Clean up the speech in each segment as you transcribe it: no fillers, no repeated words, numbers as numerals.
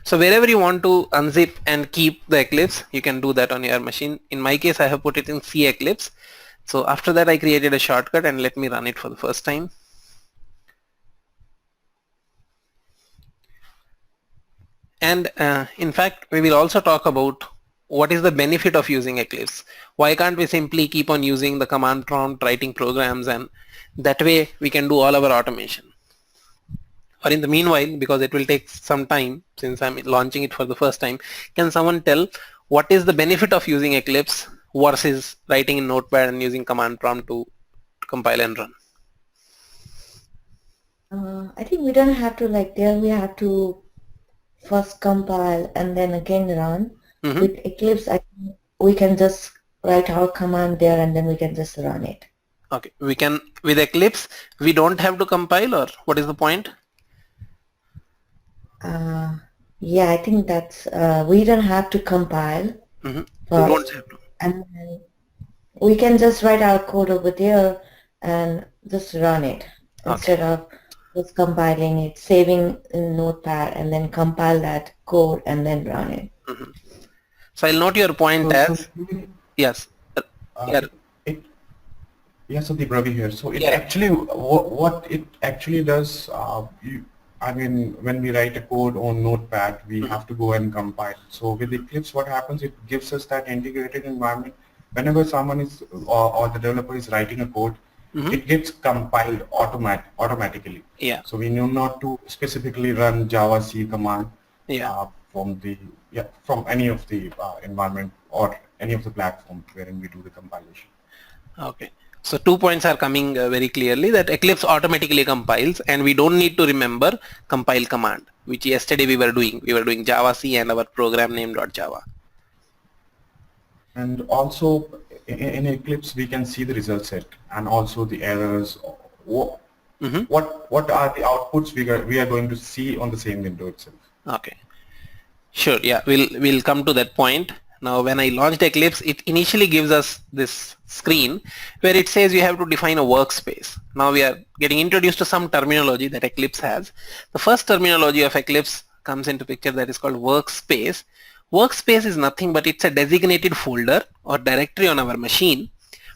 So wherever you want to unzip and keep the Eclipse, you can do that on your machine. In my case, I have put it in C Eclipse. So after that, I created a shortcut, and let me run it for the first time. And in fact, we will also talk about what is the benefit of using Eclipse. Why can't we simply keep on using the command prompt writing programs, and that way we can do all our automation. Or in the meanwhile, because it will take some time since I'm launching it for the first time, can someone tell what is the benefit of using Eclipse versus writing in Notepad and using command prompt to compile and run? I think we don't have to like there. We have to first compile and then again run. Mm-hmm. With Eclipse, we can just write our command there and then we can just run it. Okay, we can, with Eclipse, we don't have to compile, or what is the point? Uh, yeah, I think that's we don't have to compile Mm-hmm. We first, don't have to. and then we can just write our code over there and just run it Okay. instead of just compiling it, saving in Notepad, and then compile that code and then run it. Mm-hmm. So I'll note your point So as yes. Yeah. it yeah, so the Ravi here. So it Yeah. actually what it actually does. I mean, when we write a code on Notepad, we Mm-hmm. have to go and compile. So with Eclipse, what happens? It gives us that integrated environment. Whenever someone is or the developer is writing a code, Mm-hmm. it gets compiled automatically. Yeah. So we need not to specifically run Java C command Yeah. from the from any of the environment or any of the platform wherein we do the compilation. Okay. So 2 points are coming very clearly, that Eclipse automatically compiles and we don't need to remember compile command, which yesterday we were doing. We were doing Java C and our program name .java. And also in Eclipse, we can see the result set and also the errors. What, Mm-hmm. what are the outputs we are going to see on the same window itself? Okay. Sure. Yeah, we'll come to that point. Now, when I launched Eclipse, it initially gives us this screen where it says you have to define a workspace. Now we are getting introduced to some terminology that Eclipse has. The first terminology of Eclipse comes into picture, that is called workspace. Workspace is nothing but it's a designated folder or directory on our machine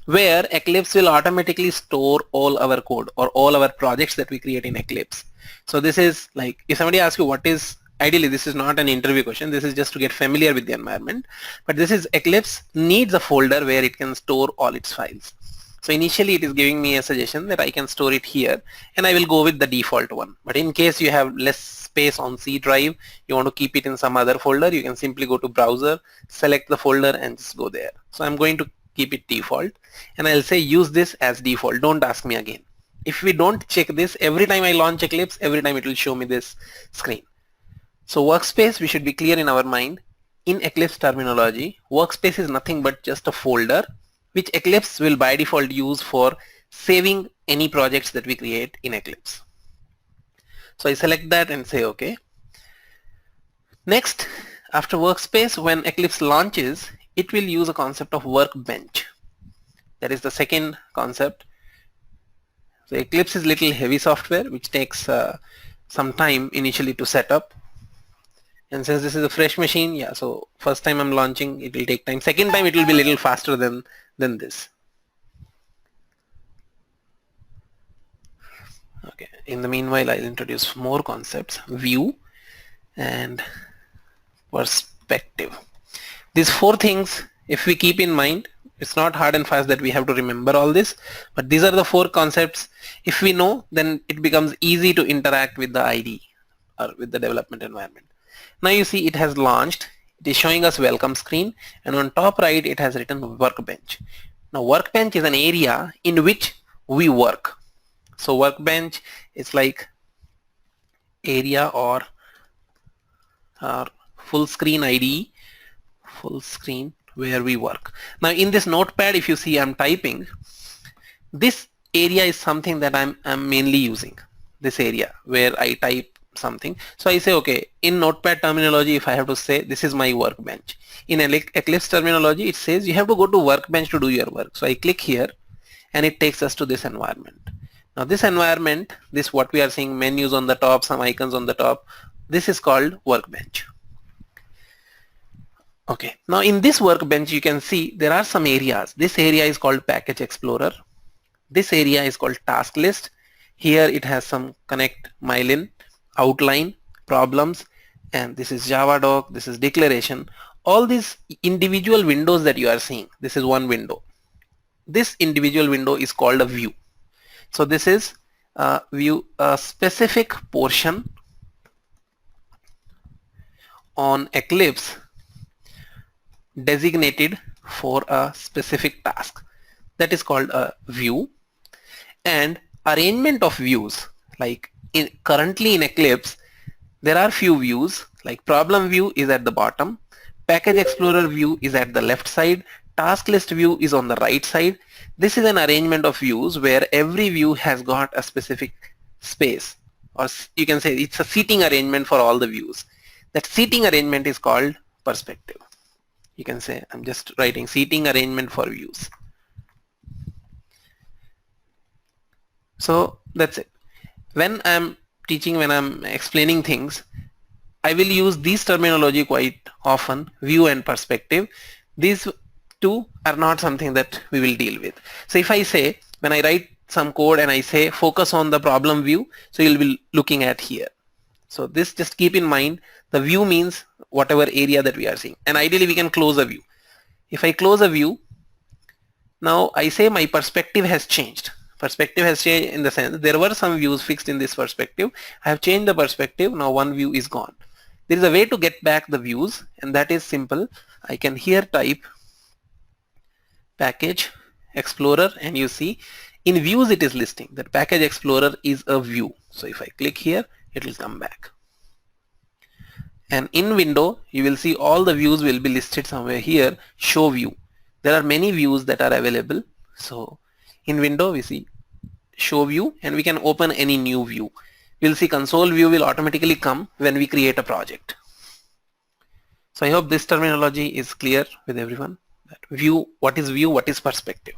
where Eclipse will automatically store all our code or all our projects that we create in Eclipse. So this is like, if somebody asks you what is, ideally this is not an interview question, this is just to get familiar with the environment, but this is Eclipse needs a folder where it can store all its files. So initially it is giving me a suggestion that I can store it here, and I will go with the default one. But in case you have less space on C drive, you want to keep it in some other folder, you can simply go to browser, select the folder and just go there. So I'm going to keep it default, and I'll say use this as default, don't ask me again. If we don't check this, every time I launch Eclipse, every time it will show me this screen. So workspace, we should be clear in our mind. In Eclipse terminology, workspace is nothing but just a folder which Eclipse will by default use for saving any projects that we create in Eclipse. So I select that and say OK. Next, after workspace, when Eclipse launches, it will use a concept of Workbench. That is the second concept. So Eclipse is little heavy software which takes some time initially to set up. And since this is a fresh machine, yeah, so first time I'm launching, it will take time. Second time it will be a little faster than this. Okay, in the meanwhile, I'll introduce more concepts, view and perspective. These four things, if we keep in mind, it's not hard and fast that we have to remember all this, but these are the four concepts. If we know, then it becomes easy to interact with the IDE or with the development environment. Now you see it has launched. It is showing us welcome screen, and on top right it has written Workbench. Now Workbench is an area in which we work. So Workbench is like area or full screen IDE, full screen where we work. Now in this Notepad, if you see I'm typing, this area is something that I'm mainly using, this area where I type something. So I say, okay, in Notepad terminology, if I have to say this is my workbench. In Eclipse terminology, it says you have to go to Workbench to do your work. So I click here and it takes us to this environment. Now this environment, this what we are seeing, menus on the top, some icons on the top, this is called Workbench. Okay, now in this workbench you can see there are some areas. This area is called Package Explorer. This area is called Task List. Here it has some connect, mylin, outline, problems, and this is Java doc, this is declaration. All these individual windows that you are seeing, this is one window. This individual window is called a view. So this is view a specific portion on Eclipse designated for a specific task. That is called a view. And arrangement of views, like currently in Eclipse there are few views, like problem view is at the bottom, package explorer view is at the left side, task list view is on the right side. This is an arrangement of views where every view has got a specific space, or you can say it's a seating arrangement for all the views. That seating arrangement is called perspective. You can say, I'm just writing seating arrangement for views. So that's it. When I'm teaching, when I'm explaining things, I will use these terminology quite often, view and perspective. These two are not something that we will deal with. So if I say, when I write some code and I say focus on the problem view, so you'll be looking at here. So this, just keep in mind, the view means whatever area that we are seeing, and ideally we can close a view. If I close a view, now I say my perspective has changed. Perspective has changed in the sense there were some views fixed in this perspective. I have changed the perspective. Now one view is gone. There is a way to get back the views, and that is simple. I can here type package explorer, and you see in views it is listing that package explorer is a view. So if I click here, it will come back. And in window you will see all the views will be listed somewhere here, show view. There are many views that are available. So in window we see show view, and we can open any new view. We'll see console view will automatically come when we create a project. So I hope this terminology is clear with everyone. That view, what is view, what is perspective.